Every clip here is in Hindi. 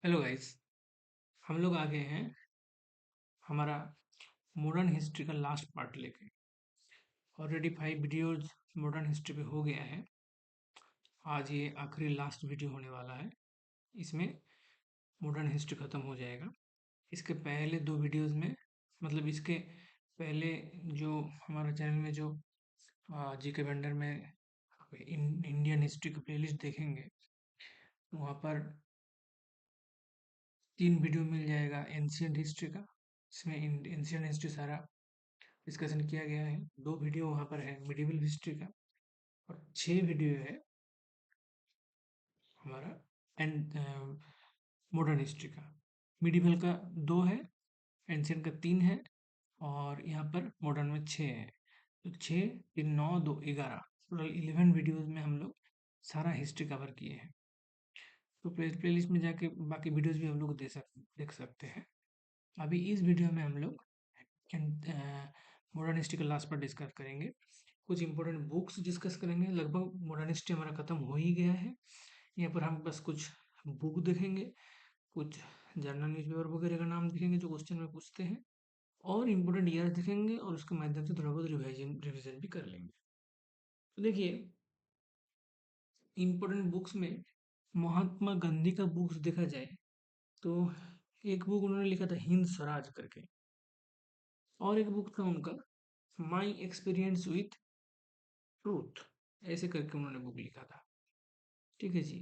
Hello guys. हम लोग आ गए हैं हमारा मॉडर्न हिस्ट्री का लास्ट पार्ट लेके। ऑलरेडी 5 वीडियोज मॉडर्न हिस्ट्री पे हो गया है। आज ये आखिरी लास्ट वीडियो होने वाला है। इसमें मॉडर्न हिस्ट्री ख़त्म हो जाएगा। इसके पहले 2 वीडियोज में मतलब इसके पहले जो हमारा चैनल में जो जीके वेंडर में इंडियन हिस्ट्री की प्लेलिस्ट देखेंगे, वहाँ पर 3 वीडियो मिल जाएगा एंशियंट हिस्ट्री का। इसमें एंशियंट हिस्ट्री सारा डिस्कशन किया गया है। 2 वीडियो वहाँ पर है मिडिवल हिस्ट्री का, और 6 वीडियो है हमारा एंड मॉडर्न हिस्ट्री का। मिडिवल का 2 है, एंशियंट का 3 है, और यहाँ पर मॉडर्न में 6 है। तो 6 3 9 2 11 टोटल 11 वीडियोज में हम लोग सारा हिस्ट्री कवर किए हैं। तो प्लेलिस्ट में जाके बाकी वीडियोज भी हम लोग देख सकते हैं। अभी इस वीडियो में हम लोग मॉडर्न हिस्ट्री का लास्ट पार्ट डिस्कस करेंगे। कुछ इंपॉर्टेंट बुक्स डिस्कस करेंगे। लगभग मॉडर्न हिस्ट्री हमारा खत्म हो ही गया है। यहाँ पर हम बस कुछ बुक देखेंगे, कुछ जर्नल न्यूज़पेपर वगैरह का नाम देखेंगे जो क्वेश्चन में पूछते हैं, और इम्पोर्टेंट ईयर्स देखेंगे, और उसके माध्यम से थोड़ा बहुत रिविजन भी कर लेंगे। तो देखिए, इम्पोर्टेंट बुक्स में महात्मा गांधी का बुक्स देखा जाए तो एक बुक उन्होंने लिखा था हिंद स्वराज करके, और एक बुक था उनका माई एक्सपीरियंस विथ ट्रूथ, ऐसे करके उन्होंने बुक लिखा था। ठीक है जी।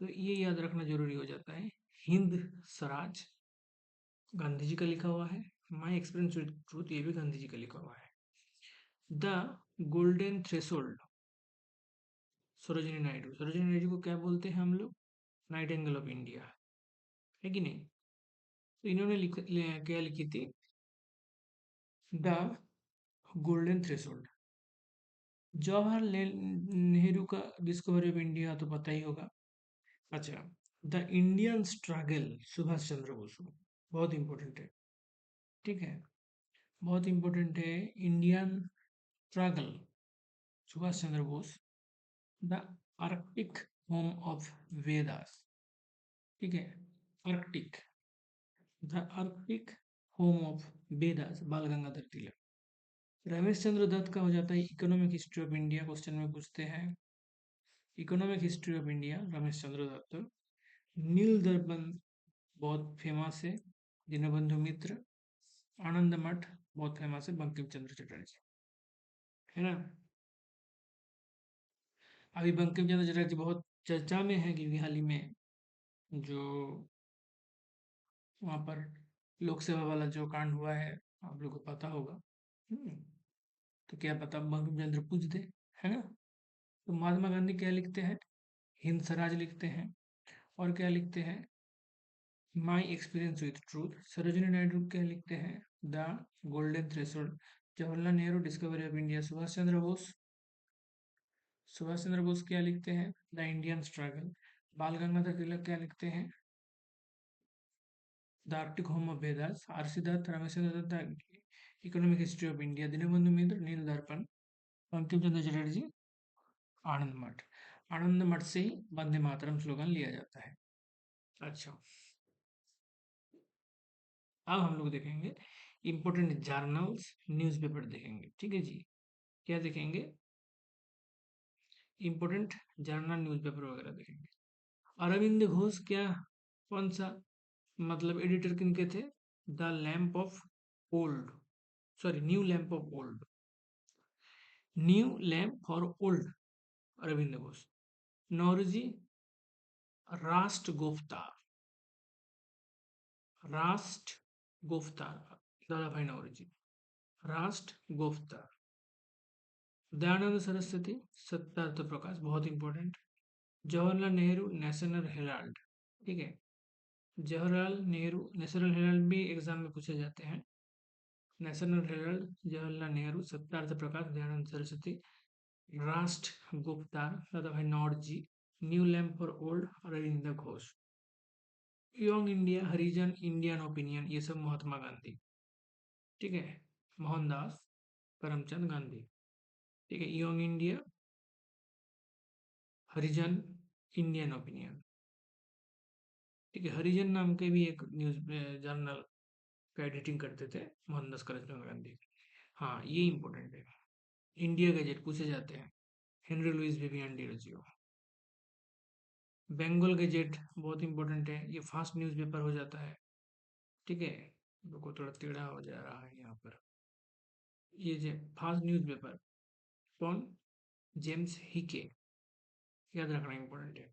तो ये याद रखना जरूरी हो जाता है। हिंद स्वराज गांधी जी का लिखा हुआ है, माई एक्सपीरियंस विद ट्रूथ ये भी गांधी जी का लिखा हुआ है। The golden threshold Sarojini Naidu. Sarojini Naidu को क्या बोलते हैं हम लोग? नाइटिंगेल ऑफ इंडिया, है कि नहीं? तो इन्होंने क्या लिखी थी? The golden threshold. Jawaharlal Nehru का डिस्कवरी ऑफ इंडिया तो पता ही होगा। अच्छा, the Indian struggle Subhash Chandra Bose, बहुत इंपॉर्टेंट है। ठीक है, बहुत इंपॉर्टेंट है। Indian struggle Subhash Chandra Bose. The arctic home of Vedas. ठीक है, Arctic, the arctic home of Vedas, बाल गंगाधर तिलक। रमेश चंद्र दत्त का हो जाता है economic history of India, question में पूछते हैं। Economic history of India Ramesh Chandra Dutt. Neel Darpan बहुत फेमस है, दीनबंधु मित्र। आनंद मठ बहुत फेमस है, बंकिम चंद्र चटर्जी, है ना। अभी बंकिम चंद्र चटर्जी बहुत चर्चा में है, क्योंकि हाल ही में जो वहाँ पर लोक सेवा वाला जो कांड हुआ है, आप लोग को पता होगा। हम्म, तो क्या पता बंकिम चंद्र पूछ दे, है ना। तो महात्मा गांधी क्या लिखते हैं? हिंद स्वराज लिखते हैं। और क्या लिखते हैं? My experience with truth. Sarojini Naidu क्या लिखते हैं? The golden threshold. Jawaharlal Nehru discovery of India. Subhash Chandra Bose क्या लिखते हैं? The Indian struggle. Bal Gangadhar Tilak क्या लिखते हैं? The arctic home of Vedas. R C. Dutt, Rameshwar Dutt, economic history of India. Dinabandhu Mitra, Neel Darpan. Bankim चंद्र चटर्जी, आनंद मठ। आनंद मठ से ही वंदे मातरम स्लोगन लिया जाता है। अच्छा, अब हम लोग देखेंगे इंपोर्टेंट जर्नल्स, न्यूज़पेपर देखेंगे। ठीक है जी। क्या देखेंगे? इंपोर्टेंट जर्नल, न्यूज़पेपर वगैरह देखेंगे। अरविंद घोष क्या, कौन सा मतलब एडिटर किनके थे? The Lamp of Old, sorry New Lamp of Old, New Lamp for Old, Aurobindo Ghosh. Naoroji Rashtra Gupta, राष्ट्र गुप्ता, दादा भाई नौरोजी, राष्ट्र गुप्ता। दयानंद सरस्वती, सत्यार्थ प्रकाश, बहुत important. Jawaharlal Nehru National Herald. ठीक है, जवाहरलाल नेहरू नेशनल हेराल्ड भी एग्जाम में पूछे जाते हैं। National Herald, Jawaharlal Nehru, Satyarth Prakash, Dayanand Saraswati, Rashtra Gupta, Dada Bhai Naoroji, New Lamp for Old, Aurobindo Ghosh. Young India, Harijan, Indian Opinion, ये सब महात्मा गांधी। ठीक है, मोहनदास करमचंद गांधी। ठीक है, young India, Harijan, Indian opinion. ठीक है, हरिजन नाम के भी एक न्यूज जर्नल का एडिटिंग करते थे मोहनदास करमचंद गांधी। हाँ, ये इंपॉर्टेंट है। इंडिया गजेट पूछे जाते हैं, Henry Louis Vivian Derozio. Bengal Gazette बहुत इंपॉर्टेंट है, ये फास्ट न्यूज़पेपर हो जाता है। ठीक है, लोगों को थोड़ा टेढ़ा हो जा रहा है यहाँ पर। ये जो फास्ट न्यूज़पेपर, कौन? जेम्स हिके, याद रखना इंपॉर्टेंट है।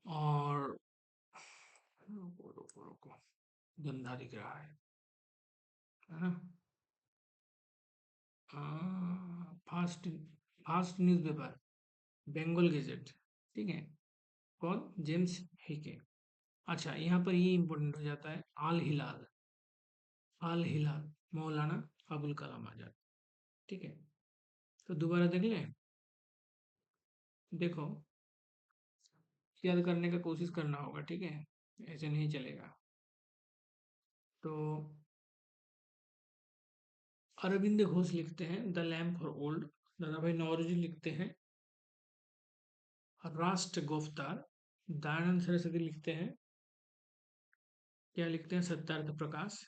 और रुको रुको रुको, गंदा दिख रहा है ना? Fast fast newspaper, Bengal Gazette. ठीक है, कौन? जेम्स हिके। अच्छा, यहाँ पर ये इंपॉर्टेंट हो जाता है, आल हिलाल। आल हिलाल, मौलाना अबुल कलाम आजाद। ठीक है, तो दोबारा देख लें। देखो, याद करने का कोशिश करना होगा, ठीक है, ऐसे नहीं चलेगा। तो अरविंद घोष लिखते हैं द लैम्प फॉर ओल्ड। दादा भाई नौरोजी लिखते हैं राष्ट्र गुफ्तार। दयानंद सरस्वती लिखते हैं, क्या लिखते हैं? सत्यार्थ प्रकाश।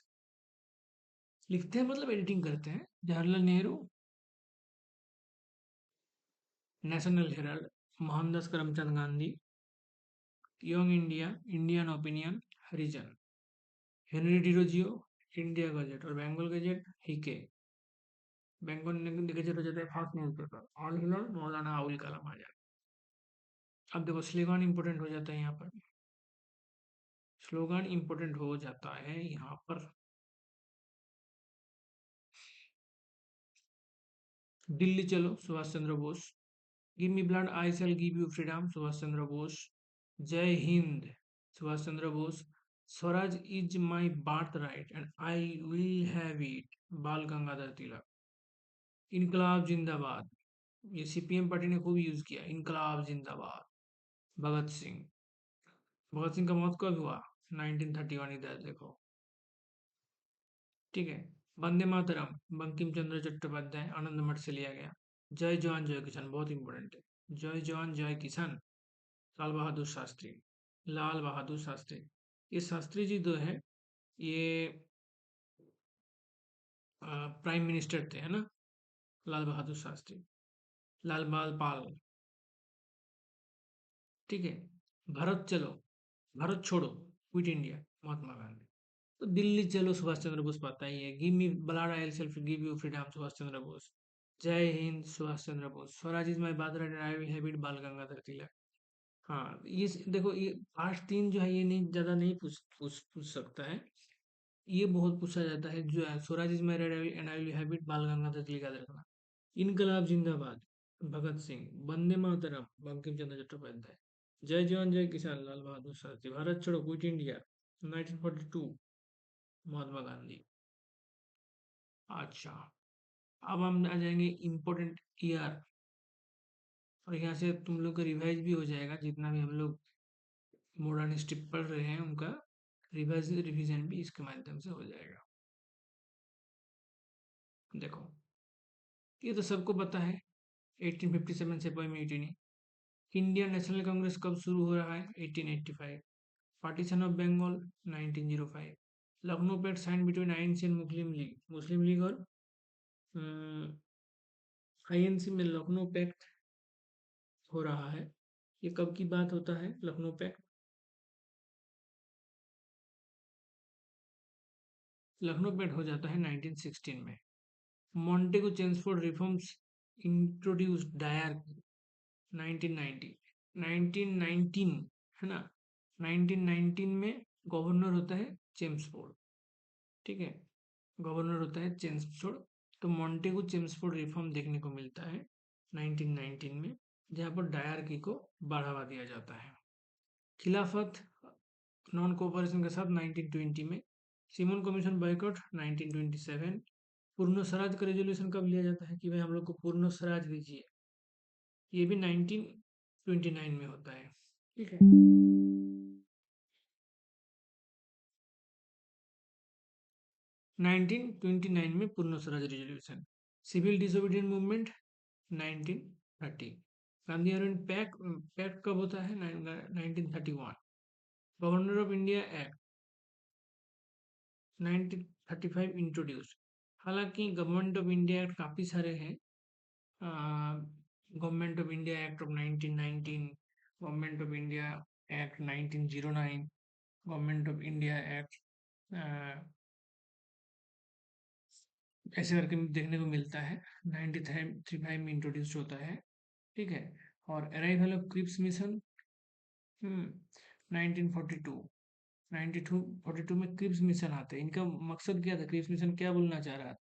लिखते हैं मतलब एडिटिंग करते हैं, Jawaharlal Nehru, National Herald. Mohandas Karamchand Gandhi, Young India, Indian Opinion, Harijan. Henry Derozio, India Gazette. और Bengal Gazette Hicky. Bengal Gazette हो जाता है first newspaper, Al Hilal Maulana Abul Kalam Azad. अब देखो, स्लोगन इंपोर्टेंट हो जाता है यहाँ पर। स्लोगन इंपोर्टेंट हो जाता है यहाँ पर। दिल्ली चलो, Subhash Chandra Bose. Give me blood I shall give you freedom, Subhash Chandra Bose. Jai Hind, Subhash Chandra Bose. Swaraj is my birth right and I will have it, Bal Gangadhar तिलक। इनकलाब जिंदाबाद, ये सीपीएम पार्टी ने खूब यूज किया, इनकलाब जिंदाबाद। भगत सिंह। भगत सिंह का मौत कब हुआ? 1931, इधर देखो। ठीक है, वंदे मातरम, बंकिम चंद्र चट्टोपाध्याय, आनंद मठ से लिया गया। जय जवान जय किसान, बहुत इंपॉर्टेंट है। जय जवान जय किसान, लाल बहादुर शास्त्री। लाल बहादुर शास्त्री, ये शास्त्री जी जो है, ये प्राइम मिनिस्टर थे, है ना? लाल बहादुर शास्त्री। लाल बाल पाल। ठीक है, भारत चलो, भारत छोड़ो, क्विट इंडिया, महात्मा गांधी। तो दिल्ली चलो, सुभाष चंद्र बोस पता ही है। Give me blood I shall give you freedom, Subhash Chandra Bose. Jai Hind, Subhash Chandra Bose. Swaraj is my birth right, I will have it, Bal Gangadhar तिलक। हाँ, ये देखो, ये पार्ट 3 जो है, ये नहीं ज्यादा नहीं पूछ सकता है। ये बहुत पूछा जाता है, जो है Swaraj is my right and I will have it, Bal Gangadhar तिलक, याद रखना। इनकलाब जिंदाबाद, भगत सिंह। वंदे मातरम, बंकिम चंद्र चट्टोपाध्याय। जय जवान जय किसान, लाल बहादुर शास्त्री। भारत छोड़ो क्विट इंडिया, 1942, महात्मा गांधी। अच्छा, अब हम आ जाएंगे इम्पोर्टेंट ईयर, और यहाँ से तुम लोग का रिवाइज भी हो जाएगा, जितना भी हम लोग मॉडर्न हिस्ट्री पढ़ रहे हैं उनका रिवीजन भी इसके माध्यम से हो जाएगा। देखो, ये तो सबको पता है, 1857 सिपाही म्यूटिनी। इंडियन नेशनल कांग्रेस कब शुरू हो रहा है? 1885। Partition of Bengal, 1905। Lucknow pact sign between INC and Muslim League और आईएनसी में लखनऊ पैक्ट हो रहा है। ये कब की बात होता है, लखनऊ पैक्ट? लखनऊ पैक्ट हो जाता है 1916 में। Montagu Chelmsford reforms introduced Dyer, 1990। 1919, है ना? 1919 में गवर्नर होता है चेम्सफोर्ड। ठीक है, गवर्नर होता है चेम्सफोर्ड। तो मॉन्टेगो चेम्सफोर्ड रिफॉर्म देखने को मिलता है 1919 में, जहाँ पर डायरकी को बढ़ावा दिया जाता है। खिलाफत नॉन कोऑपरेशन के साथ 1920 में। Simon commission boycott 1927। Purna Swaraj का रेजोल्यूशन कब लिया जाता है कि भाई हम लोग को पूर्ण स्वराज दीजिए? ये भी 1929 में होता है। ठीक है, 1929 में Purna Swaraj resolution. Civil disobedient movement 1930। Gandhi Irwin pact pact कब होता है? 1931। Governor of India act 1935 introduce. हालांकि गवर्नमेंट ऑफ इंडिया एक्ट काफी सारे हैं। Government of India act of 1919, government of India act 1909, government of India act ऐसे करके देखने को मिलता है। 1935 में इंट्रोड्यूस होता है, ठीक है। और अराइवल ऑफ क्रिप्स मिशन 1942। 1942 में क्रिप्स मिशन आते हैं। इनका मकसद क्या था? क्रिप्स मिशन क्या बोलना चाह रहा था?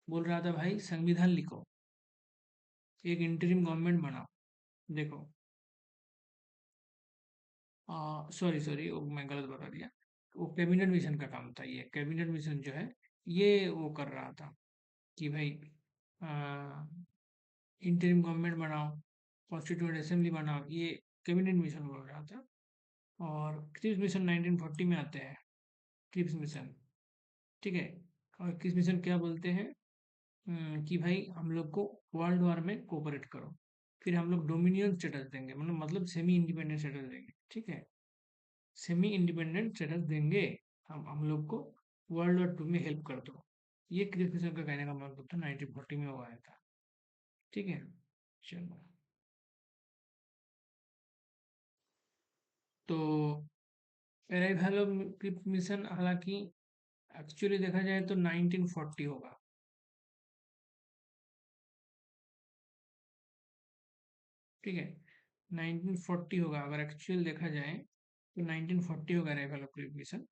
बोल रहा था भाई संविधान लिखो, एक इंटरिम गवर्नमेंट बनाओ। देखो, सॉरी सॉरी, वो मैं गलत बता दिया। वो कैबिनेट मिशन का काम था। ये कैबिनेट मिशन जो है, ये वो कर रहा था कि भाई इंटरिम गवर्नमेंट बनाओ, कॉन्स्टिट्यूएंट असेंबली बनाओ। ये कैबिनेट मिशन बोल रहा था। और क्रिप्स मिशन 1940 में आते हैं। क्रिप्स मिशन, ठीक है। और क्रिप्स मिशन क्या बोलते हैं? कि भाई हम लोग को वर्ल्ड वार में कोऑपरेट करो, फिर हम लोग डोमिनियन स्टेटस देंगे, मतलब सेमी इंडिपेंडेंट स्टेटस देंगे, ठीक है। सेमी इंडिपेंडेंट स्टेटस देंगे, हम लोग को वर्ल्ड वॉर टू में हेल्प कर दो। ये क्रिस मिशन का कहने का मतलब था। 1940 में वो आया था, ठीक है। चलो, तो अराइवल ऑफ क्रिस मिशन, हालांकि एक्चुअली देखा जाए तो 1940 होगा, ठीक है। 1940 होगा अगर एक्चुअल देखा जाए तो। 1940 होगा अराइवल ऑफ क्रिस मिशन।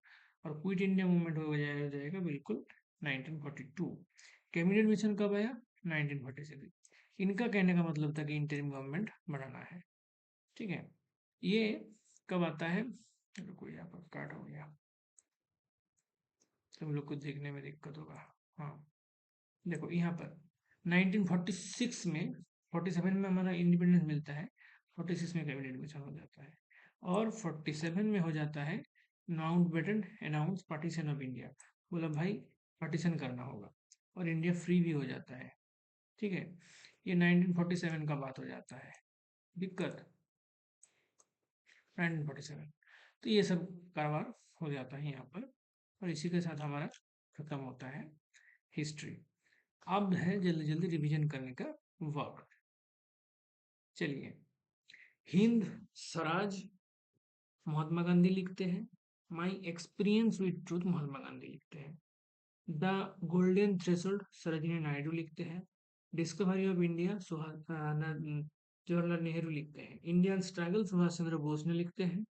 और क्विट इंडिया मूवमेंट हो जाएगा बिल्कुल 1942। कैबिनेट मिशन कब आया? 1946। इनका कहने का मतलब था कि इंटरिम गवर्नमेंट बनाना है, ठीक है। ये कब आता है? रुको, यहाँ पर काट हो गया, सब लोग को देखने में दिक्कत होगा। हाँ, देखो यहाँ पर 1946 में, 47 में हमारा इंडिपेंडेंस मिलता है, 46 में कैबिनेट मिशन हो जाता है। और 47 में हो जाता है Mountbatten announce partition of India. बोला भाई पार्टीशन करना होगा, और इंडिया फ्री भी हो जाता है, ठीक है। ये 1947 का बात हो जाता है। दिक्कत 1947। तो ये सब कारोबार हो जाता है यहाँ पर। और इसी के साथ हमारा खत्म होता है हिस्ट्री। अब है जल्दी जल्दी रिवीजन करने का वक्त। चलिए, हिंद स्वराज महात्मा गांधी लिखते हैं। My experience with truth Mahatma Gandhi लिखते हैं। The golden threshold Sarojini Naidu लिखते हैं। Discovery of India Jawaharlal Nehru लिखते हैं। इंडियन स्ट्रगल सुभाष चंद्र बोस ने लिखते हैं।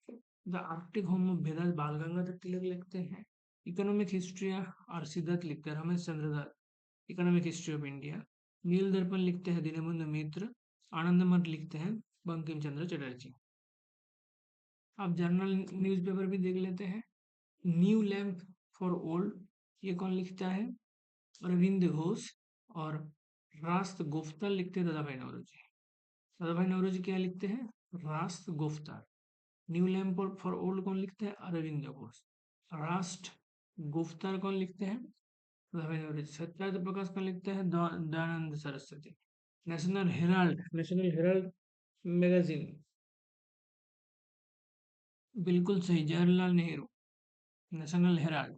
द आर्कटिक होम ऑफ भेदास बाल गंगाधर तिलक लिखते हैं। Economic history RC. दत्त लिखते हैं। Ramesh Chandra Dutt, economic history of India. Neel Darpan लिखते हैं दीनबंधु मित्र। आनंद मठ लिखते हैं बंकिम चंद्र चटर्जी। आप जर्नल न्यूज़पेपर भी देख लेते हैं। न्यू लैम्प फॉर ओल्ड, ये कौन लिखता है? अरविंद घोष। और राष्ट्र गुफ्ता लिखते हैं दादा भाई नौरोजी। दादा भाई नौरोजी क्या लिखते हैं? राष्ट्र Gupta. New Lamp for old कौन लिखते हैं? अरविंद घोष। राष्ट्र गुफ्ता कौन लिखते हैं? दादा भाई नौरोजी। सत्याग्रह प्रकाश कौन लिखते हैं? Dayanand Saraswati. National Herald magazine, बिल्कुल सही, जवाहरलाल नेहरू। National Herald.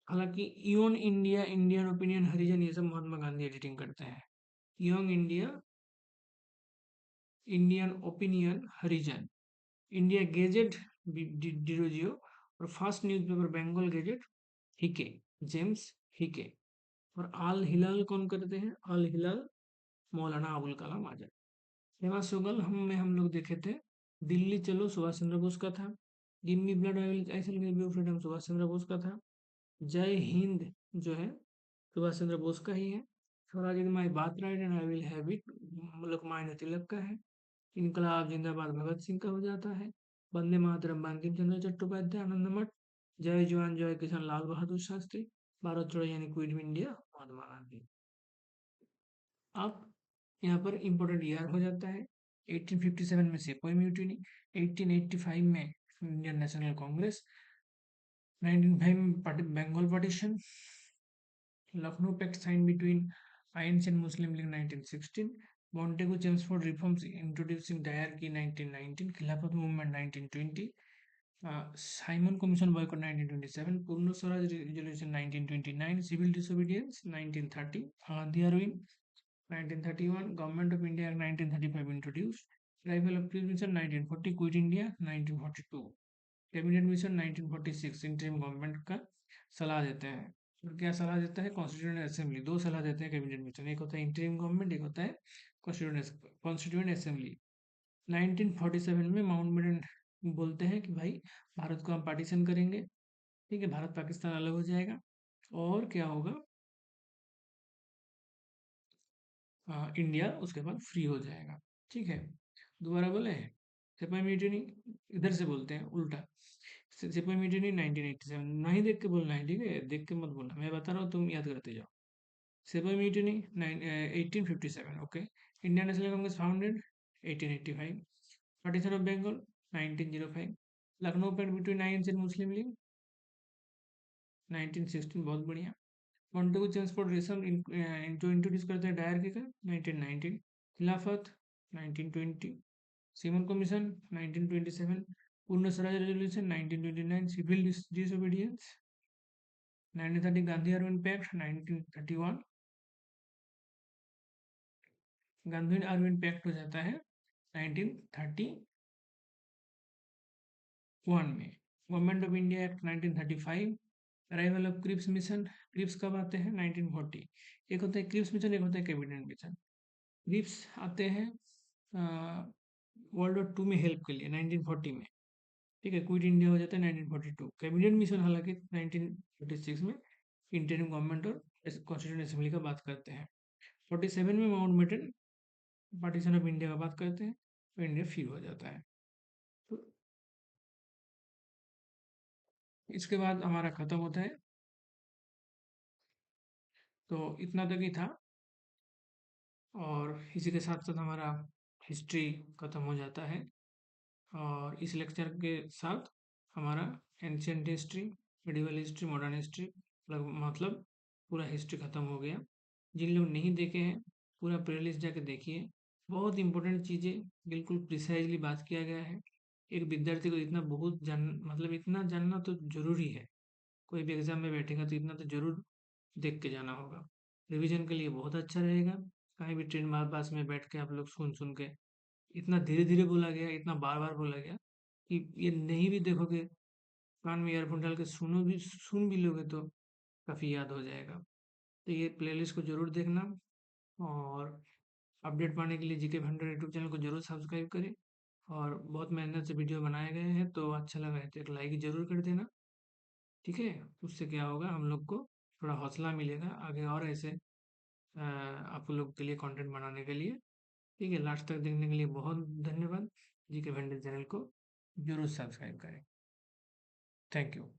हालांकि Young India, Indian Opinion, Harijan, ये सब महात्मा गांधी एडिटिंग करते हैं। Young India, Indian Opinion, Harijan. India Gazette, Derozio. और first newspaper Bengal Gazette, Hicky, James Hicky. और आल हिलाल कौन करते हैं? आल हिलाल मौलाना अबुल कलाम आजाद। हेमा सुगल हम लोग देखे थे। दिल्ली चलो सुभाष चंद्र बोस का था। Give me blood I will give you freedom Subhash Chandra Bose का था। जय हिंद जो है सुभाष चंद्र बोस का ही है। Swaraj is my birth right and I will have it Lokmanya Tilak का है। इनकलाब जिंदाबाद भगत सिंह का हो जाता है। वंदे मातरम बंकिम चंद्र चट्टोपाध्याय, आनंद मठ। जय जवान जय किसान लाल बहादुर शास्त्री। भारत छोड़ो यानी क्विट इंडिया महात्मा गांधी। अब यहाँ पर इंपॉर्टेंट ईयर हो जाता है। 1857 में सिपाही म्यूटिनी। 1885 में इंडियन नेशनल कांग्रेस। 1905 में Bengal partition. Lucknow pact sign between INC and Muslim League 1916। Montagu Chelmsford reforms introducing dyarchy 1919, Khilafat movement 1920, Simon commission boycott 1927, Purna Swaraj resolution 1929, civil disobedience 1930, Gandhi Irwin 1931, government of India act 1935 introduced, arrival of peace mission 1940, quit India 1942, cabinet mission 1946, interim government का सलाह देते हैं। और क्या सलाह देता है? कॉन्स्टिट्यूएंट असेंबली, दो सलाह देते हैं कैबिनेट मिशन, एक होता है इंटरिम गवर्नमेंट, एक होता है कॉन्स्टिट्यूएंट असेंबली। 1947 में माउंटबेटन बोलते हैं कि भाई भारत को हम पार्टीशन करेंगे, ठीक है, भारत पाकिस्तान अलग हो जाएगा और क्या होगा, इंडिया उसके बाद फ्री हो जाएगा, ठीक है। दोबारा बोले, सिपाही म्यूटिनी, इधर से बोलते हैं उल्टा, सिपाही म्यूटिनी 1987, नहीं देख के बोलना है, ठीक है, देख के मत बोलना, मैं बता रहा हूँ, तुम याद करते जाओ। सिपाही mutiny 1857, okay. Indian National Congress founded 1885, partition of Bengal 1905, Lucknow pact between INC and Muslim League 1916, बहुत बढ़िया। मॉन्टेगो चेम्सफोर्ड रेशम जो इंट्रोड्यूस करते हैं डायरकी का 1919, खिलाफत 1920, semen commission 1927, Purna Swaraj resolution 1929, civil disobedience 1930, Gandhi Irwin pact 1931, Gandhi Irwin pact हो जाता है 1931 में। Government of India act 1935, arrival of Cripps mission, Cripps कब आते हैं? 1940। एक होता है क्रिप्स मिशन, एक होता है कैबिनेट मिशन। क्रिप्स आते हैं वर्ल्ड वॉर टू में हेल्प के लिए 1940 में, ठीक है, क्विट इंडिया हो जाता है 1942। कैबिनेट मिशन हालांकि 1946 में इंटरिम गवर्नमेंट और कॉन्स्टिट्यूएंट असेंबली का बात करते हैं। 47 में माउंटबेटन पार्टीशन ऑफ इंडिया का बात करते हैं तो इंडिया फ्री हो जाता है। तो इसके बाद हमारा खत्म होता है, तो इतना तक ही था, और इसी के साथ साथ हमारा हिस्ट्री खत्म हो जाता है, और इस लेक्चर के साथ हमारा ancient history, medieval history, modern history मतलब पूरा हिस्ट्री खत्म हो गया। जिन लोग नहीं देखे हैं पूरा प्लेलिस्ट जाके देखिए, बहुत इंपॉर्टेंट चीज़ें बिल्कुल प्रिसाइजली बात किया गया है। एक विद्यार्थी को इतना बहुत जान मतलब इतना जानना तो जरूरी है, कोई भी एग्जाम में बैठेगा तो इतना तो जरूर देख के जाना होगा। रिवीजन के लिए बहुत अच्छा रहेगा। कहीं भी ट्रेन पास में बैठ के आप लोग सुन सुन के, इतना धीरे धीरे बोला गया, इतना बार बार बोला गया कि ये नहीं भी देखोगे, कान में ईयरफोन डाल के सुन भी लोगे तो काफ़ी याद हो जाएगा। तो ये प्लेलिस्ट को जरूर देखना, और अपडेट पाने के लिए जीके भंडार यूट्यूब चैनल को जरूर सब्सक्राइब करें। और बहुत मेहनत से वीडियो बनाए गए हैं, तो अच्छा लगा है तो एक लाइक जरूर कर देना, ठीक है। उससे क्या होगा, हम लोग को थोड़ा हौसला मिलेगा आगे और ऐसे आप लोग के लिए कंटेंट बनाने के लिए, ठीक है। लास्ट तक देखने के लिए बहुत धन्यवाद। जी के वेंडर चैनल को जरूर सब्सक्राइब करें। Thank you.